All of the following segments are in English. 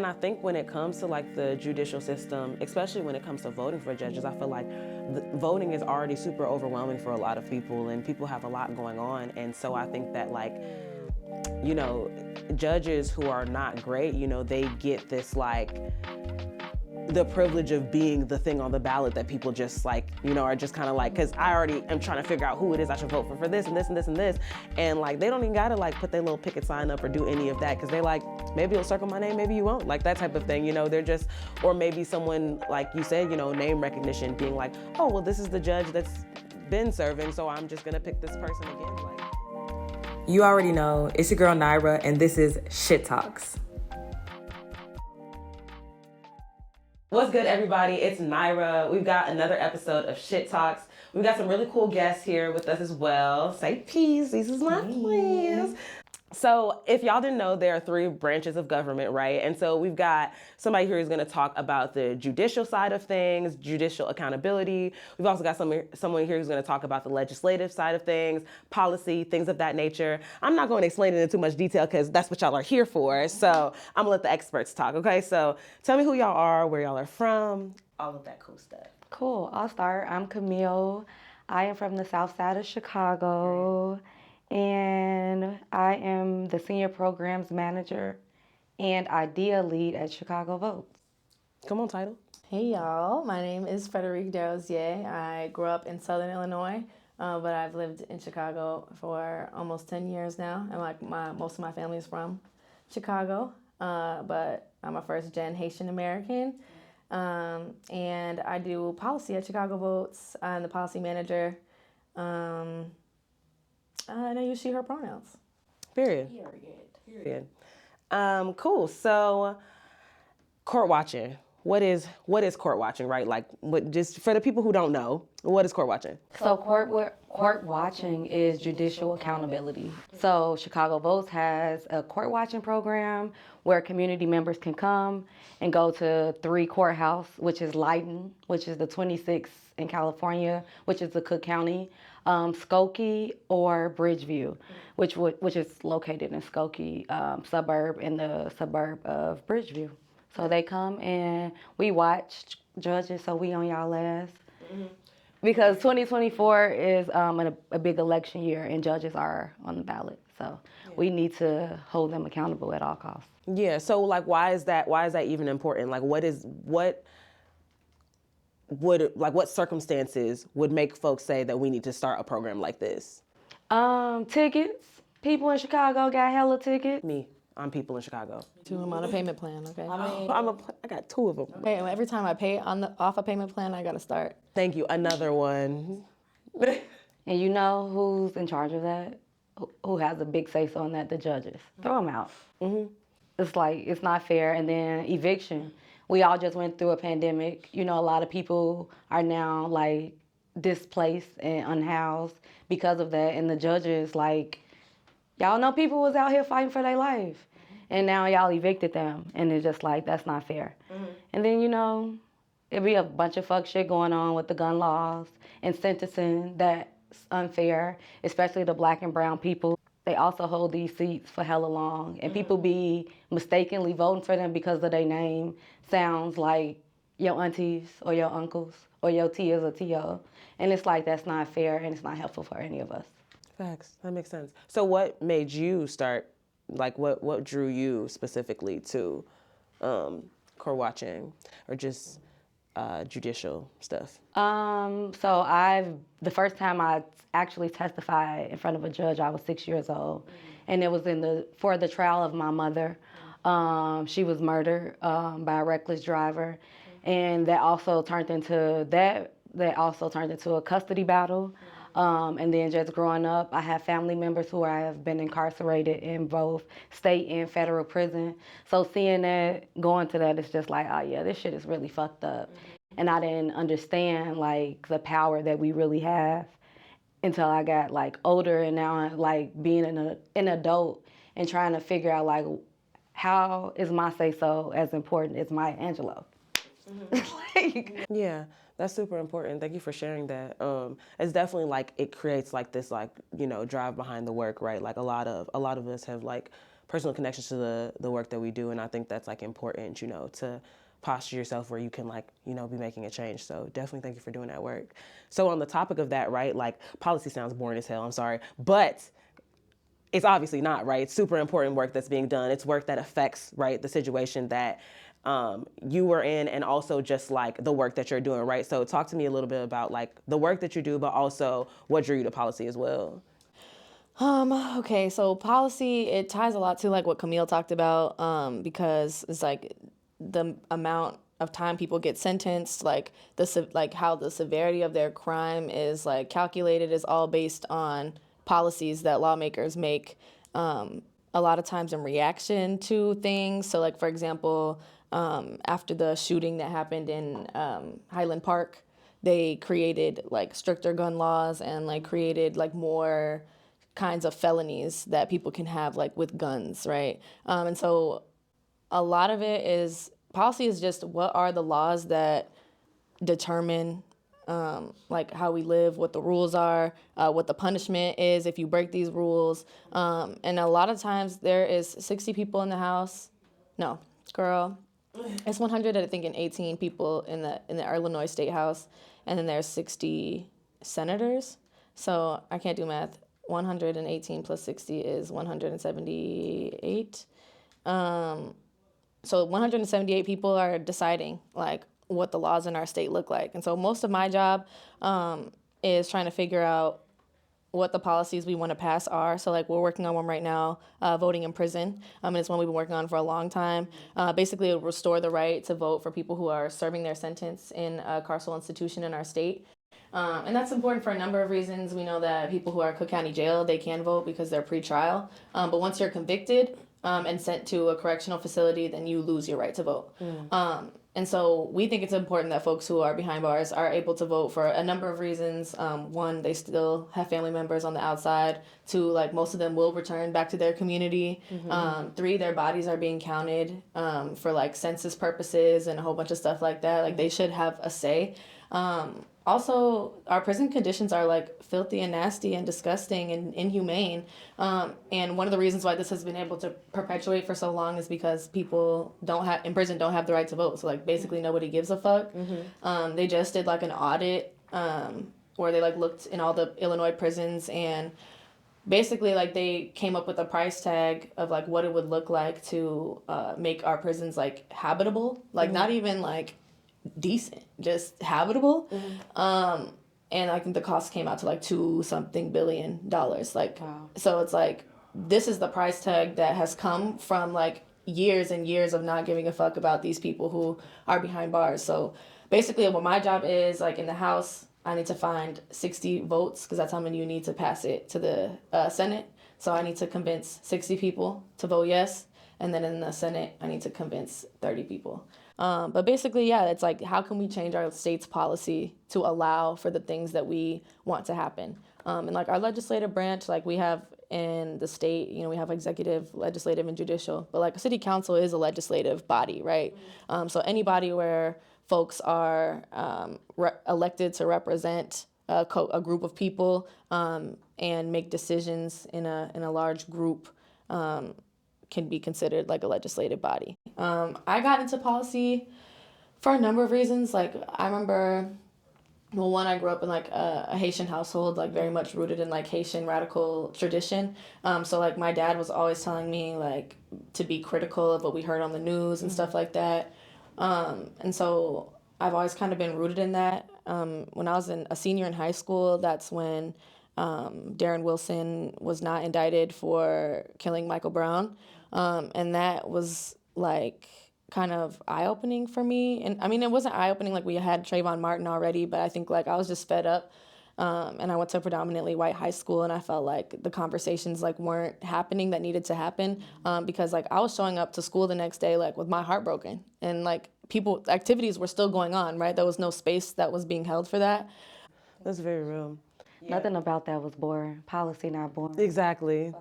And I think when it comes to like the judicial system, especially when it comes to voting for judges, I feel like voting is already super overwhelming for a lot of people, and people have a lot going on. And so I think that like, you know, judges who are not great, you know, they get this like the privilege of being the thing on the ballot that people just like, you know, are just kind of like, because I already am trying to figure out who it is I should vote for this and this and this and this. And like, they don't even gotta like put their little picket sign up or do any of that, because they like, maybe you'll circle my name, maybe you won't, like that type of thing, you know, they're just, or maybe someone, like you said, you know, name recognition, being like, oh, well, this is the judge that's been serving, so I'm just gonna pick this person again. Like, you already know, it's your girl Naira, and this is Shit Talks. What's good, everybody? It's Naira. We've got another episode of Shit Talks. We've got some really cool guests here with us as well. Say peace. This is my plans. So if y'all didn't know, there are 3 branches of government, right? And so we've got somebody here who's going to talk about the judicial side of things, judicial accountability. We've also got someone here who's going to talk about the legislative side of things, policy, things of that nature. I'm not going to explain it in too much detail because that's what y'all are here for. So I'm going to let the experts talk, okay? So tell me who y'all are, where y'all are from, all of that cool stuff. Cool. I'll start. I'm Camille. I am from the south side of Chicago. And I am the Senior Programs Manager and Idea Lead at Chicago Votes. Come on, title. Hey y'all, my name is Frederique Desrosiers. I grew up in Southern Illinois, but I've lived in Chicago for almost 10 years now, and like most of my family is from Chicago, but I'm a first-gen Haitian American, and I do policy at Chicago Votes. I'm the policy manager. And I use she, her pronouns. Period. Cool. So, court watching. What is court watching, right? Like, what, just for the people who don't know, what is court watching? So court watching is judicial accountability. So Chicago Votes has a court watching program where community members can come and go to 3 courthouse, which is Leighton, which is the 26th in California, which is the Cook County, Skokie, or Bridgeview, which is located in Skokie suburb, in the suburb of Bridgeview. So they come and we watch judges, so we on y'all ass. Mm-hmm. Because 2024 is a big election year and judges are on the ballot. So we need to hold them accountable at all costs. Yeah, so like why is that even important? Like what circumstances would make folks say that we need to start a program like this? Tickets. People in Chicago got hella tickets. Me. I'm people in Chicago. I'm on a payment plan, okay? I got 2 of them. Okay, and every time I pay off a payment plan, I gotta start. Thank you. Another one. And you know who's in charge of that? Who has a big say-so on that? The judges. Throw them out. Mm-hmm. It's like, it's not fair. And then eviction. We all just went through a pandemic. You know, a lot of people are now like displaced and unhoused because of that. And the judges, like, y'all know people was out here fighting for their life. And now y'all evicted them. And it's just like, that's not fair. Mm-hmm. And then, you know, it'd be a bunch of fuck shit going on with the gun laws and sentencing that's unfair, especially the black and brown people. They also hold these seats for hella long. And people be mistakenly voting for them because of their name sounds like your aunties or your uncles or your tias or tio. And it's like, that's not fair and it's not helpful for any of us. Facts. That makes sense. So what made you start, like what drew you specifically to court watching or just judicial stuff? So the first time I actually testified in front of a judge, I was 6 years old. And it was for the trial of my mother. She was murdered by a reckless driver. And that also turned into a custody battle. And then just growing up, I have family members who have been incarcerated in both state and federal prison. So seeing that, going to that, it's just like, oh yeah, this shit is really fucked up. And I didn't understand like the power that we really have until I got like older, and now like being an adult and trying to figure out like, how is my say-so as important as Maya Angelou? Mm-hmm. Yeah. That's super important. Thank you for sharing that. It's definitely like it creates like this like, you know, drive behind the work, right? Like a lot of us have like personal connections to the work that we do, and I think that's like important, to posture yourself where you can be making a change. So definitely thank you for doing that work. So on the topic of that, right, like policy sounds boring as hell, I'm sorry, but it's obviously not, right? It's super important work that's being done. It's work that affects, right, the situation that you were in, and also just like the work that you're doing, right? So talk to me a little bit about like the work that you do, but also what drew you to policy as well. Okay, so policy, it ties a lot to like what Camille talked about, because it's like the amount of time people get sentenced, like how the severity of their crime is like calculated is all based on policies that lawmakers make, a lot of times in reaction to things. So like, for example, after the shooting that happened in Highland Park, they created like stricter gun laws and like created like more kinds of felonies that people can have like with guns, right? And so a lot of it is policy is just what are the laws that determine like how we live, what the rules are, what the punishment is if you break these rules. And a lot of times there is 60 people in the House. No, girl, it's 118 people in the Illinois State House, and then there's 60 senators. So I can't do math. 118 plus 60 is 178. So 178 people are deciding like what the laws in our state look like. And so most of my job is trying to figure out what the policies we want to pass are. So like we're working on one right now, voting in prison. And it's one we've been working on for a long time. Basically, it will restore the right to vote for people who are serving their sentence in a carceral institution in our state. And that's important for a number of reasons. We know that people who are Cook County Jail, they can vote because they're pretrial. But once you're convicted and sent to a correctional facility, then you lose your right to vote. And so we think it's important that folks who are behind bars are able to vote for a number of reasons. One, they still have family members on the outside. Two, like most of them will return back to their community. Three, their bodies are being counted for like census purposes and a whole bunch of stuff like that. Like they should have a say. Also, our prison conditions are like filthy and nasty and disgusting and inhumane. And one of the reasons why this has been able to perpetuate for so long is because people in prison don't have the right to vote. So like basically nobody gives a fuck. They just did like an audit where they like looked in all the Illinois prisons, and basically like they came up with a price tag of like what it would look like to make our prisons like habitable, like not even like decent, just habitable. And I think the cost came out to like $2-something billion. Like, wow. So it's like, this is the price tag that has come from like years and years of not giving a fuck about these people who are behind bars. So basically what my job is, like in the House, I need to find 60 votes because that's how many you need to pass it to the Senate. So I need to convince 60 people to vote yes. And then in the Senate, I need to convince 30 people. But basically, yeah, it's like, how can we change our state's policy to allow for the things that we want to happen? And like our legislative branch, like we have in the state, you know, we have executive, legislative, and judicial. But like a city council is a legislative body, right? So anybody where folks are elected to represent a group of people and make decisions in a large group can be considered like a legislative body. I got into policy for a number of reasons. Like I remember, well, one, I grew up in like a Haitian household, like very much rooted in like Haitian radical tradition. So like my dad was always telling me like to be critical of what we heard on the news and stuff like that. And so I've always kind of been rooted in that. When I was a senior in high school, that's when Darren Wilson was not indicted for killing Michael Brown. And that was like kind of eye-opening for me. And I mean, it wasn't eye-opening like we had Trayvon Martin already, but I think like I was just fed up. And I went to a predominantly white high school, and I felt like the conversations like weren't happening that needed to happen, because like I was showing up to school the next day like with my heart broken, and like activities were still going on, right? There was no space that was being held for that. That's very real. Yeah. Nothing about that was boring. Policy not boring. Exactly.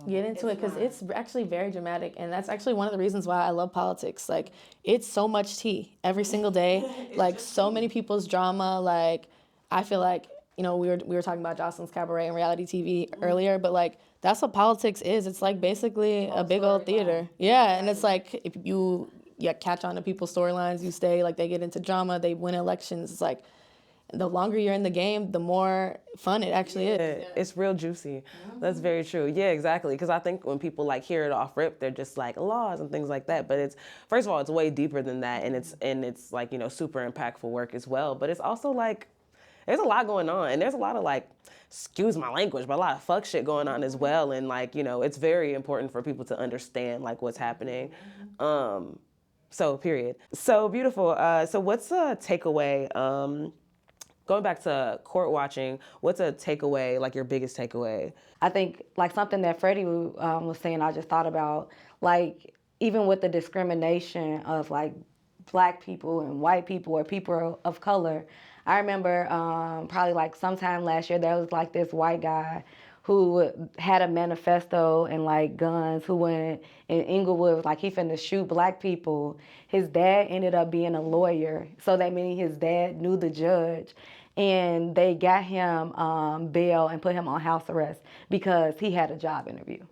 Get into it because it's actually very dramatic, and that's actually one of the reasons why I love politics. Like, it's so much tea every single day. Like, so many people's drama. Like, I feel like, you know, we were talking about Jocelyn's Cabaret and reality TV earlier, but like that's what politics is. It's like basically a big old theater. Yeah, and it's like if you catch on to people's storylines, you stay, like they get into drama, they win elections. It's like the longer you're in the game, the more fun it actually is. It's real juicy. That's very true. Yeah, exactly. Because I think when people like hear it off rip, they're just like laws and things like that. But it's, first of all, it's way deeper than that, and it's like, you know, super impactful work as well. But it's also like there's a lot going on, and there's a lot of like, excuse my language, but a lot of fuck shit going on as well. And like, you know, it's very important for people to understand like what's happening. So period. So beautiful. So what's a takeaway? Going back to court watching, what's a takeaway, like your biggest takeaway? I think like something that Freddie was saying, I just thought about, like even with the discrimination of like black people and white people or people of color. I remember probably like sometime last year there was like this white guy who had a manifesto and like guns, who went in Inglewood, like he finna shoot black people. His dad ended up being a lawyer, so that meaning his dad knew the judge, and they got him bail and put him on house arrest because he had a job interview.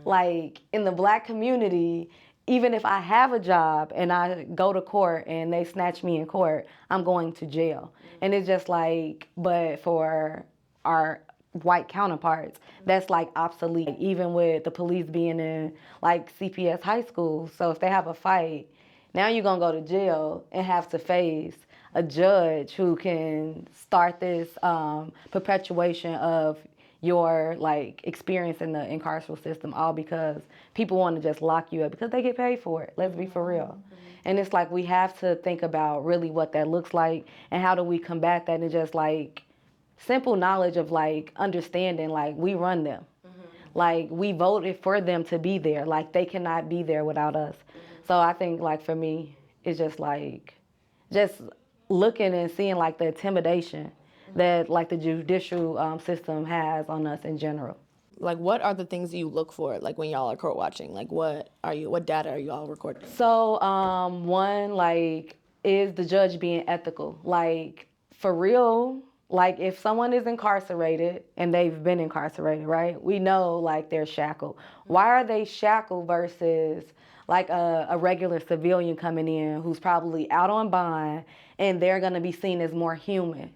Like in the black community, even if I have a job and I go to court and they snatch me in court, I'm going to jail. And it's just like, but for our white counterparts, that's like obsolete. Even with the police being in like CPS high school, so if they have a fight, now you're gonna go to jail and have to face a judge who can start this perpetuation of your like experience in the incarceral system, all because people want to just lock you up because they get paid for it. Let's be for real. And it's like we have to think about really what that looks like and how do we combat that, and just like simple knowledge of like understanding like we run them. Like we voted for them to be there. Like they cannot be there without us. So I think like for me, it's just like just looking and seeing like the intimidation that like the judicial system has on us in general. Like, what are the things you look for, like when y'all are court watching? Like, what data are you all recording? So one, like, is the judge being ethical? Like, for real, like if someone is incarcerated and they've been incarcerated, right? We know like they're shackled. Why are they shackled versus like a regular civilian coming in who's probably out on bond and they're gonna be seen as more human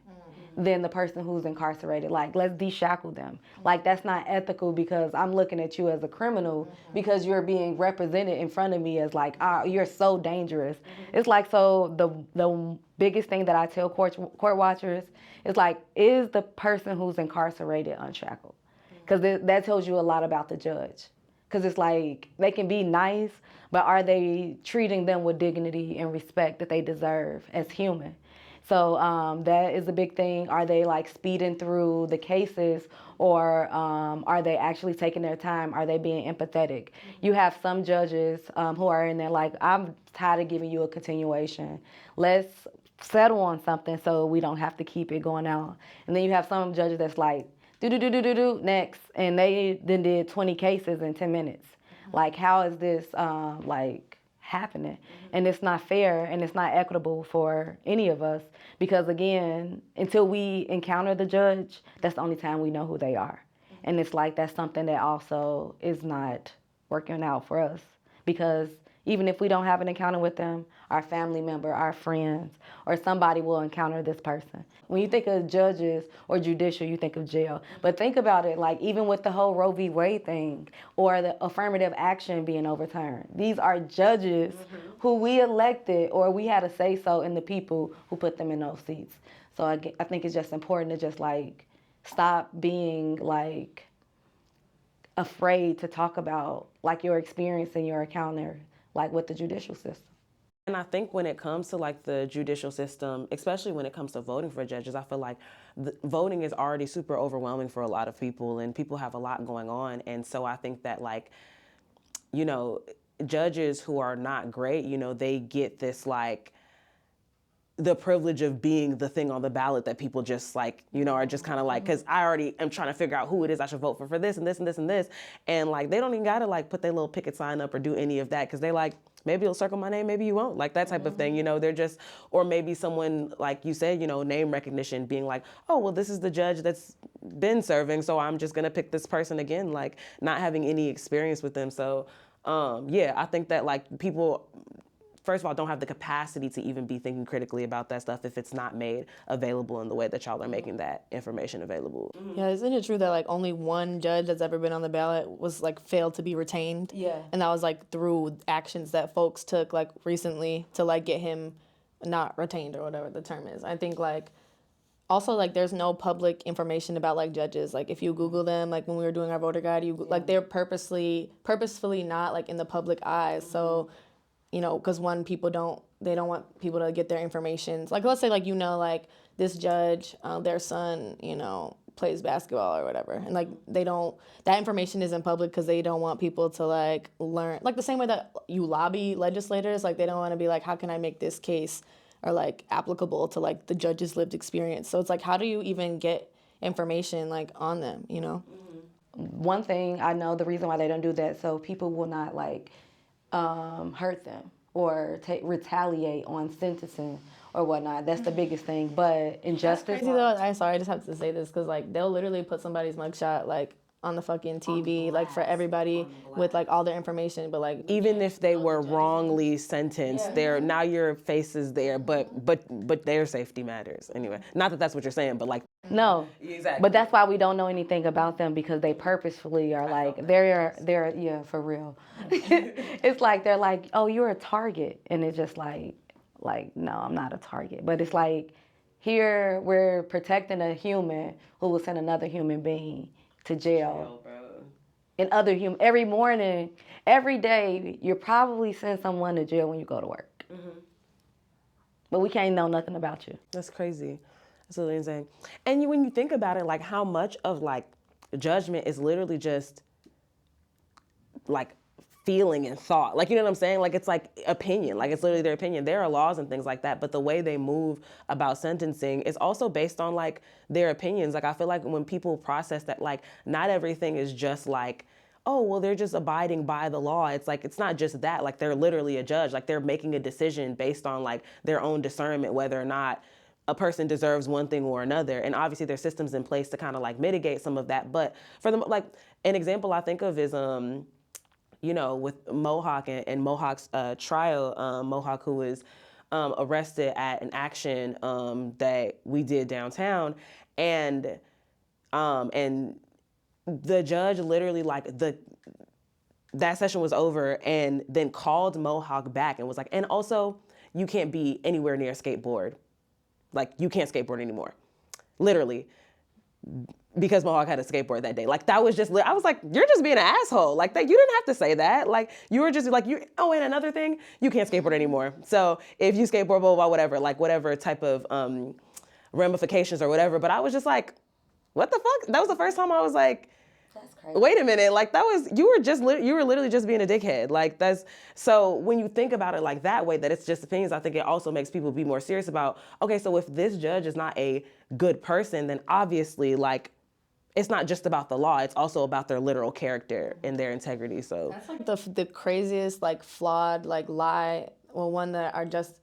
than the person who's incarcerated? Like, let's deshackle them. Like, that's not ethical because I'm looking at you as a criminal because you're being represented in front of me as like, you're so dangerous. It's like, so the biggest thing that I tell court watchers is like, is the person who's incarcerated unshackled? Because that tells you a lot about the judge. Because it's like, they can be nice, but are they treating them with dignity and respect that they deserve as human? So that is a big thing. Are they like speeding through the cases, or are they actually taking their time? Are they being empathetic? You have some judges who are in there like, I'm tired of giving you a continuation. Let's settle on something so we don't have to keep it going out. And then you have some judges that's like, do, next. And they then did 20 cases in 10 minutes. Like, how is this like happening? And it's not fair and it's not equitable for any of us, because again, until we encounter the judge, that's the only time we know who they are. And it's like, that's something that also is not working out for us, because even if we don't have an encounter with them, our family member, our friends, or somebody will encounter this person. When you think of judges or judicial, you think of jail. But think about it, like even with the whole Roe v. Wade thing or the affirmative action being overturned, these are judges who we elected, or we had a say-so in the people who put them in those seats. So I think it's just important to just like stop being like afraid to talk about like your experience and your encounter like with the judicial system. And I think when it comes to like the judicial system, especially when it comes to voting for judges, I feel like voting is already super overwhelming for a lot of people, and people have a lot going on. And so I think that like, you know, judges who are not great, you know, they get this like the privilege of being the thing on the ballot that people just like, you know, are just kind of like, because I already am trying to figure out who it is I should vote for this and this and this and this. And like, they don't even got to like put their little picket sign up or do any of that because they like, maybe you'll circle my name, maybe you won't, like that type of thing, you know, they're just, or maybe someone, like you said, you know, name recognition, being like, oh, well, this is the judge that's been serving, so I'm just gonna pick this person again, like not having any experience with them. So yeah, I think that like people, first of all, don't have the capacity to even be thinking critically about that stuff if it's not made available in the way that y'all are making that information available. Yeah, isn't it true that like only one judge that's ever been on the ballot was like failed to be retained? Yeah. And that was like through actions that folks took like recently to like get him not retained or whatever the term is. I think like also like there's no public information about like judges. Like if you Google them, like when we were doing our voter guide, like they're purposefully not like in the public eyes. So you know, because one, they don't want people to get their information. Like, let's say, like, you know, like, this judge, their son, you know, plays basketball or whatever. And, like, that information isn't public because they don't want people to, like, learn. Like, the same way that you lobby legislators, like, they don't want to be like, how can I make this case or, like, applicable to, like, the judge's lived experience? So it's like, how do you even get information, like, on them, you know? One thing I know, the reason why they don't do that, so people will not, like, hurt them or retaliate on sentencing or whatnot. That's the biggest thing. But injustice. Crazy though. I just have to say this because like they'll literally put somebody's mugshot like on the fucking TV, like for everybody with like all their information. But like even if they were wrongly sentenced, now your face is there, but their safety matters anyway. Not that that's what you're saying, but like no, exactly. But that's why we don't know anything about them because they purposefully are like they're yeah, for real. It's like they're like, oh, you're a target, and it's just like no, I'm not a target. But it's like here we're protecting a human who will send another human being to jail. And every morning, every day, you're probably send someone to jail when you go to work. But we can't know nothing about you. That's crazy. That's really insane. And when you think about it, like how much of like judgment is literally just like feeling and thought. Like, you know what I'm saying? Like it's like opinion, like it's literally their opinion. There are laws and things like that, but the way they move about sentencing is also based on like their opinions. Like I feel like when people process that, like not everything is just like, oh, well, they're just abiding by the law. It's like, it's not just that, like they're literally a judge. Like they're making a decision based on like their own discernment, whether or not a person deserves one thing or another. And obviously there's systems in place to kind of like mitigate some of that. But for them, like an example I think of is, you know, with Mohawk and Mohawk's trial, Mohawk who was arrested at an action that we did downtown. And the judge literally like that session was over and then called Mohawk back and was like, and also you can't be anywhere near a skateboard. Like you can't skateboard anymore, literally, because Mohawk had a skateboard that day. Like that was just, I was like, you're just being an asshole. Like that, you didn't have to say that. Like you were just like, oh, and another thing, you can't skateboard anymore. So if you skateboard, blah, blah, blah, whatever, like whatever type of ramifications or whatever. But I was just like, what the fuck? That was the first time I was like, that's crazy. Wait a minute, like that was, you were literally just being a dickhead. Like so when you think about it like that way, that it's just opinions, I think it also makes people be more serious about, okay, so if this judge is not a good person, then obviously like, it's not just about the law, it's also about their literal character and their integrity, so. That's like the craziest, like flawed, like lie, well, one that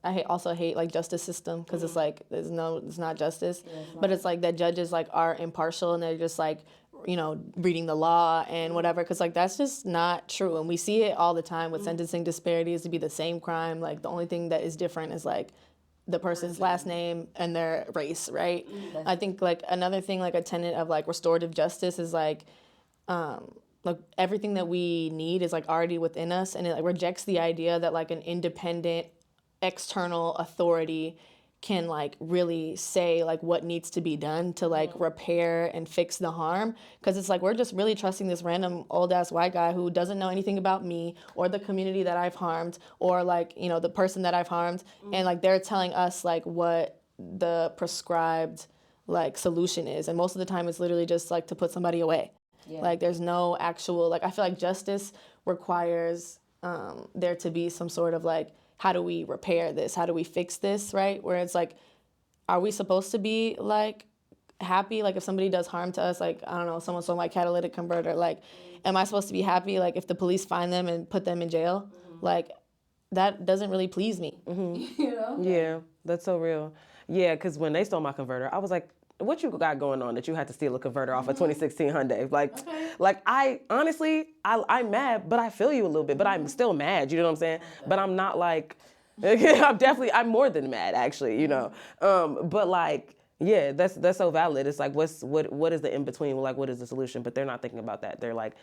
I also hate like justice system, because it's like, it's not justice, but it's like that judges like are impartial and they're just like, you know, reading the law and whatever, because like that's just not true. And we see it all the time with sentencing disparities to be the same crime. Like the only thing that is different is like the person's last name and their race, right? I think like another thing, like a tenet of like restorative justice is like everything that we need is like already within us, and it like rejects the idea that like an independent external authority can like really say like what needs to be done to like repair and fix the harm, because it's like we're just really trusting this random old ass white guy who doesn't know anything about me or the community that I've harmed or like, you know, the person that I've harmed, and like they're telling us like what the prescribed like solution is, and most of the time it's literally just like to put somebody away. Like there's no actual, like I feel like justice requires there to be some sort of like, how do we repair this? How do we fix this, right? Where it's like, are we supposed to be like happy? Like if somebody does harm to us, like, I don't know, someone stole my catalytic converter, like, am I supposed to be happy? Like if the police find them and put them in jail, like that doesn't really please me. You know? Yeah, that's so real. Yeah, because when they stole my converter, I was like, what you got going on that you had to steal a converter off a 2016 Hyundai? Like I honestly, I'm mad, but I feel you a little bit, but I'm still mad, you know what I'm saying? But I'm not like, I'm more than mad actually, you know? But like, yeah, that's so valid. It's like, what is the in between? Like, what is the solution? But they're not thinking about that. They're like,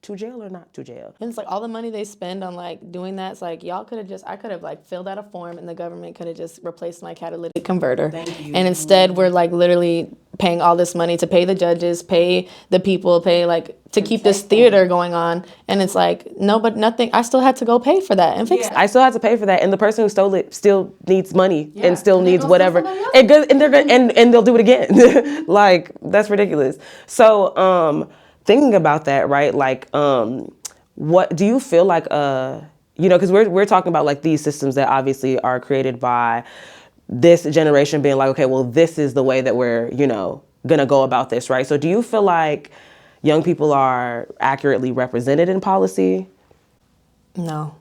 to jail or not to jail? And it's like all the money they spend on like doing that. It's like I could have like filled out a form and the government could have just replaced my catalytic converter. And instead we're like literally paying all this money to pay the judges, pay the people, pay like to keep this theater going on. And it's like, no, but nothing. I still had to go pay for that and fix it. I still had to pay for that, and the person who stole it still needs money and still needs whatever, and they're gonna and they'll do it again. Like that's ridiculous. So thinking about that, right? Like, what do you feel like? You know, because we're talking about like these systems that obviously are created by this generation being like, okay, well, this is the way that we're, you know, gonna go about this, right? So do you feel like young people are accurately represented in policy? No.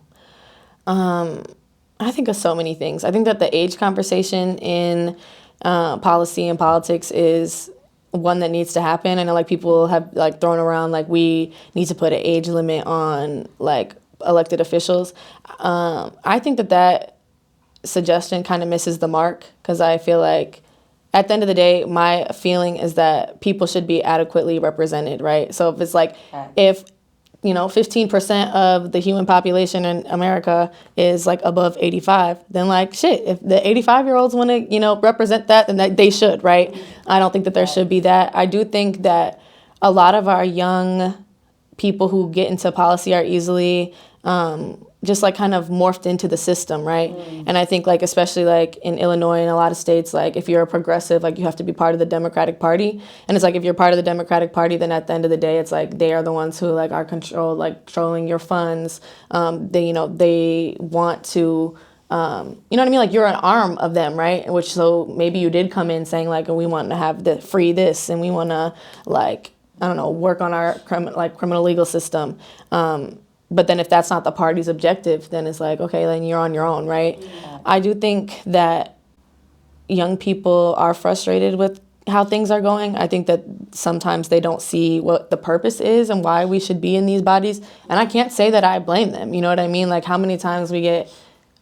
I think of so many things. I think that the age conversation in policy and politics is one that needs to happen. I know like people have like thrown around like we need to put an age limit on like elected officials. I think that suggestion kind of misses the mark because I feel like at the end of the day, my feeling is that people should be adequately represented, right? So if it's like, if, you know, 15% of the human population in America is like above 85, then like shit, if the 85-year-olds want to, you know, represent that, then they should, right? I don't think that there should be that. I do think that a lot of our young people who get into policy are easily just like kind of morphed into the system, right? And I think like especially like in Illinois and a lot of states, like if you're a progressive, like you have to be part of the Democratic Party. And it's like if you're part of the Democratic Party, then at the end of the day, it's like they are the ones who like are controlling your funds. They want to you know what I mean? Like you're an arm of them, right? Which so maybe you did come in saying like, we want to have the free this and we want to like, I don't know, work on our criminal legal system. But then if that's not the party's objective, then it's like, okay, then you're on your own, right? Yeah. I do think that young people are frustrated with how things are going. I think that sometimes they don't see what the purpose is and why we should be in these bodies. And I can't say that I blame them. You know what I mean? Like how many times we get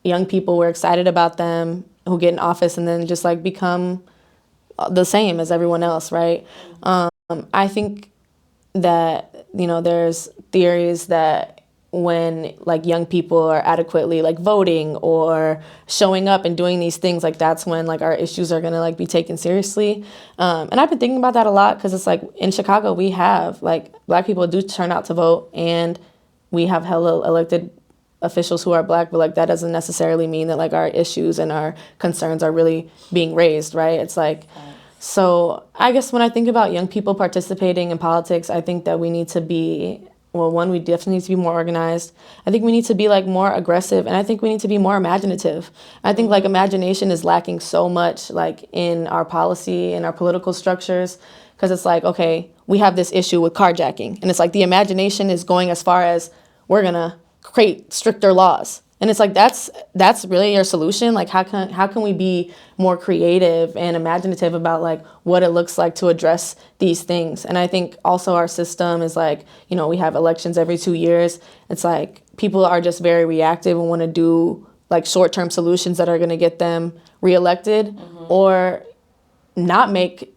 young people, we're excited about them, who get in office and then just like become the same as everyone else, right? I think that, you know, there's theories that when like young people are adequately like voting or showing up and doing these things, like that's when like our issues are gonna like be taken seriously. And I've been thinking about that a lot because it's like in Chicago we have like Black people do turn out to vote and we have hella elected officials who are Black, but like that doesn't necessarily mean that like our issues and our concerns are really being raised, right? It's like, so I guess when I think about young people participating in politics, I think that we need to be, well, one, we definitely need to be more organized. I think we need to be like more aggressive, and I think we need to be more imaginative. I think like imagination is lacking so much like in our policy and our political structures, because it's like, okay, we have this issue with carjacking, and it's like the imagination is going as far as we're gonna create stricter laws. And it's like that's really your solution. Like how can we be more creative and imaginative about like what it looks like to address these things? And I think also our system is like, you know, we have elections every 2 years. It's like people are just very reactive and want to do like short-term solutions that are going to get them reelected or not make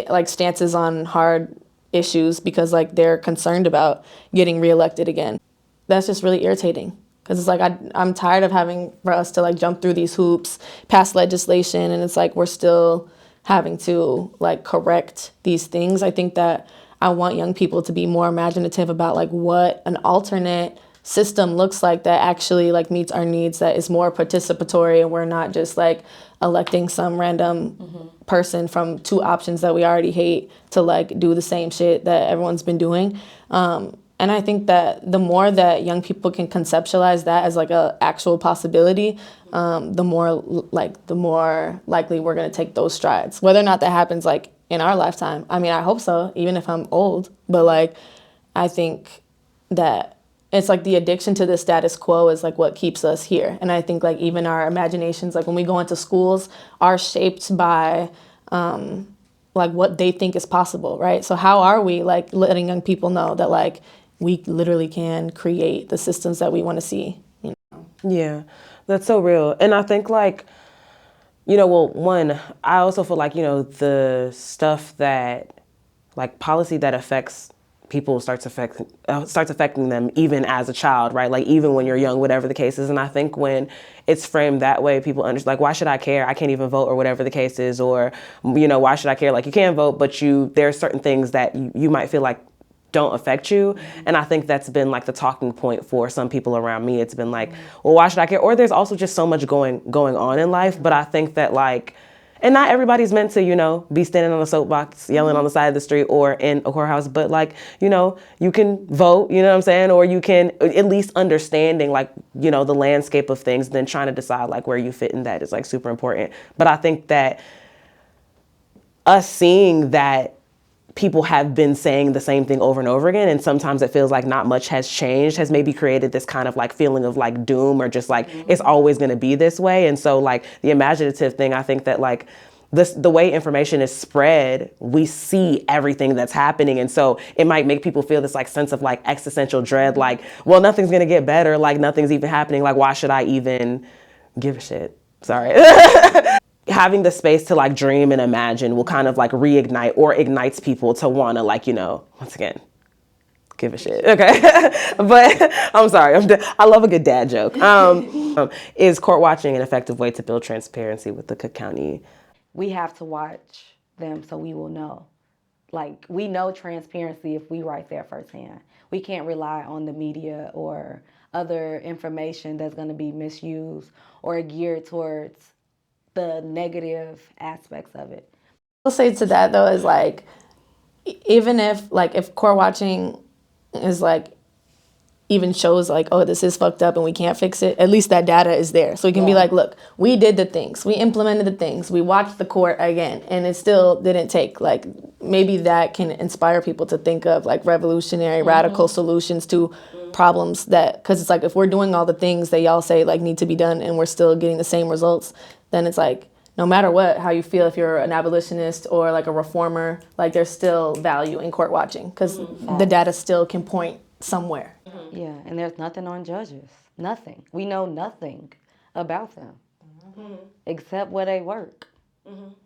like stances on hard issues because like they're concerned about getting reelected again. That's just really irritating. Because it's like I'm tired of having for us to like jump through these hoops, pass legislation, and it's like we're still having to like correct these things. I think that I want young people to be more imaginative about like what an alternate system looks like that actually like meets our needs, that is more participatory, and we're not just like electing some random person from two options that we already hate to like do the same shit that everyone's been doing. And I think that the more that young people can conceptualize that as like a actual possibility, the more likely we're going to take those strides. Whether or not that happens like in our lifetime, I mean, I hope so, even if I'm old. But like, I think that it's like the addiction to the status quo is like what keeps us here. And I think like even our imaginations, like when we go into schools, are shaped by like what they think is possible, right? So how are we like letting young people know that like we literally can create the systems that we want to see? You know? Yeah, that's so real. And I think like, well, one, I also feel like, the stuff that, like policy that affects people starts affecting them even as a child, right? Like even when you're young, whatever the case is. And I think when it's framed that way, people understand, like, why should I care? I can't even vote, or whatever the case is. Or, why should I care? Like, you can vote, but there are certain things that you might feel like don't affect you. And I think that's been like the talking point for some people around me. It's been like, well, why should I care? Or there's also just so much going on in life. But I think that like, and not everybody's meant to, be standing on a soapbox, yelling on the side of the street or in a courthouse, but like, you can vote, you know what I'm saying? Or you can at least understanding like, the landscape of things, then trying to decide like where you fit in that is like super important. But I think that us seeing that people have been saying the same thing over and over again, and sometimes it feels like not much has changed, has maybe created this kind of like feeling of like doom, or just like it's always going to be this way. And so like the imaginative thing, I think that like the way information is spread, we see everything that's happening. And so it might make people feel this like sense of like existential dread, like, well, nothing's going to get better, like nothing's even happening, like why should I even give a shit? Sorry. Having the space to like dream and imagine will kind of like reignite or ignites people to want to like, once again, give a shit. Okay. But I'm sorry. I love a good dad joke. Is court watching an effective way to build transparency with the Cook County? We have to watch them so we will know. Like, we know transparency if we right there firsthand. We can't rely on the media or other information that's going to be misused or geared towards the negative aspects of it. I'll say to that though is like, even if court watching is like even shows like, oh, this is fucked up and we can't fix it, at least that data is there. So we can be like, look, we did the things, we implemented the things, we watched the court again, and it still didn't take. Like, maybe that can inspire people to think of like revolutionary, radical solutions to problems that, because it's like, if we're doing all the things that y'all say like need to be done and we're still getting the same results, then it's like, no matter what, how you feel, if you're an abolitionist or like a reformer, like there's still value in court watching, because the data still can point somewhere. Yeah, and there's nothing on judges. Nothing. We know nothing about them except where they work.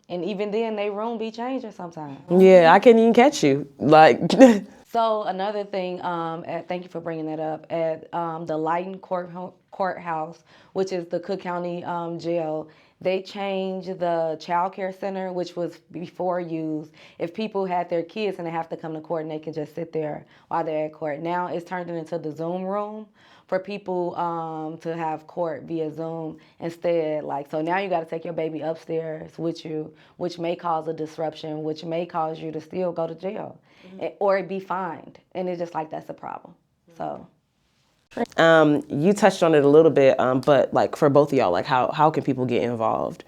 And even then, they room be changing sometimes. Yeah, I can't even catch you. Like. So another thing, thank you for bringing that up, at the Lighton Courthouse, which is the Cook County jail, they changed the child care center, which was before used if people had their kids and they have to come to court and they can just sit there while they're at court. Now it's turned into the Zoom room for people to have court via Zoom instead. Like, so now you got to take your baby upstairs with you, which may cause a disruption, which may cause you to still go to jail or be fined. And it's just like, that's a problem. So. You touched on it a little bit, but like for both of y'all, like how can people get involved?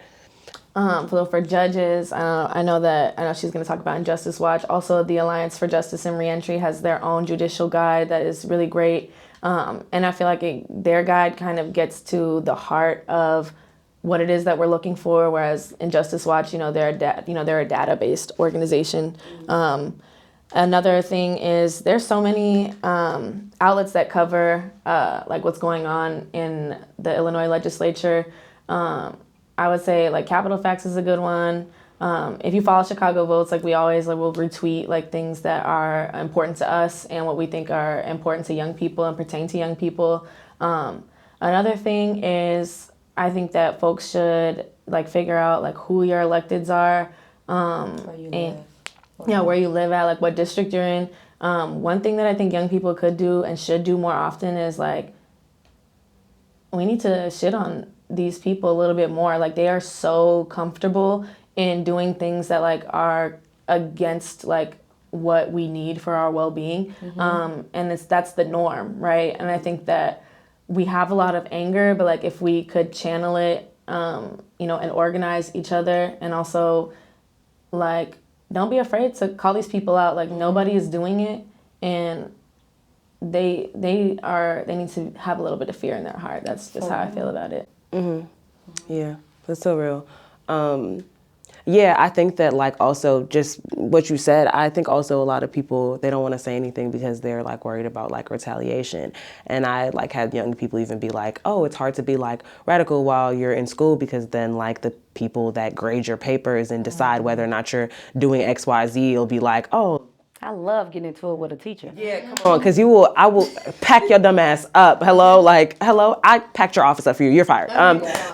For judges, I know she's going to talk about Injustice Watch. Also, the Alliance for Justice and Reentry has their own judicial guide that is really great. And I feel like their guide kind of gets to the heart of what it is that we're looking for, whereas Injustice Watch, they're a data-based organization. Another thing is there's so many outlets that cover like what's going on in the Illinois legislature. I would say like Capitol Facts is a good one. If you follow Chicago Votes, like we always will retweet like things that are important to us and what we think are important to young people and pertain to young people. Another thing is I think that folks should like figure out like who your electeds are. Where you live. Where you live at, like what district you're in. One thing that I think young people could do and should do more often is like, we need to shit on these people a little bit more. Like, they are so comfortable in doing things that like are against like what we need for our well-being. And that's the norm, right? And I think that we have a lot of anger, but like if we could channel it, you know, and organize each other, and also like don't be afraid to call these people out. Like nobody is doing it, and they need to have a little bit of fear in their heart. That's just how I feel about it. Yeah, that's so real. Yeah, I think that like also just what you said, I think also a lot of people, they don't want to say anything because they're like worried about like retaliation. And I like had young people even be like, oh, it's hard to be like radical while you're in school because then like the people that grade your papers and decide whether or not you're doing X, Y, Z will be like, oh, I love getting into it with a teacher. yeah, come on, because I will pack your dumb ass up. Hello, I packed your office up for you. You're fired.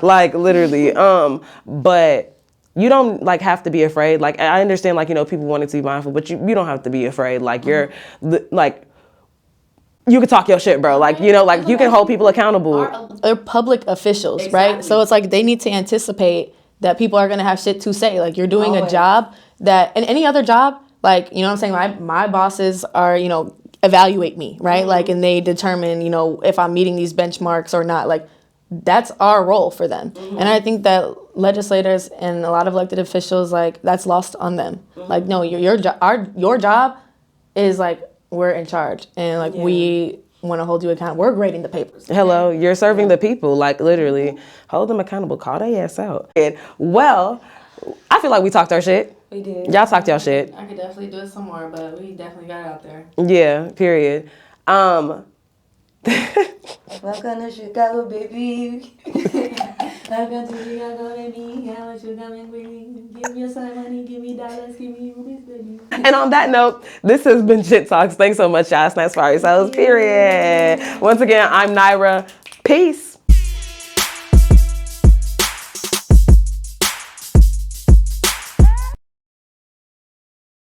Like literally. But you don't like have to be afraid. Like I understand, like, you know, people wanted to be mindful, but you don't have to be afraid. Like you're like, you can talk your shit, bro. Like, you know, like you can hold people accountable. They're public officials, right? So it's like they need to anticipate that people are gonna have shit to say. Like you're doing a job that, and any other job, like, you know what I'm saying? My bosses are, you know, evaluate me, right? Like, and they determine, you know, if I'm meeting these benchmarks or not. Like, that's our role for them. And I think that legislators and a lot of elected officials, like, that's lost on them. Like, no, your job is like, we're in charge, and like we want to hold you accountable. We're grading the papers. Hello, you're serving the people, like literally hold them accountable, call their ass out. And, well, I feel like we talked our shit. We did. Y'all talked y'all shit. I could definitely do it some more, but we definitely got it out there. Yeah, period. Welcome to Chicago, baby. Welcome to Chicago, baby. How much you coming with me? Give me some money, give me dollars, give me rupees, baby. And on that note, this has been Shit Talks. Thanks so much, y'all. Snacks for yourselves, period. Once again, I'm Naira. Peace.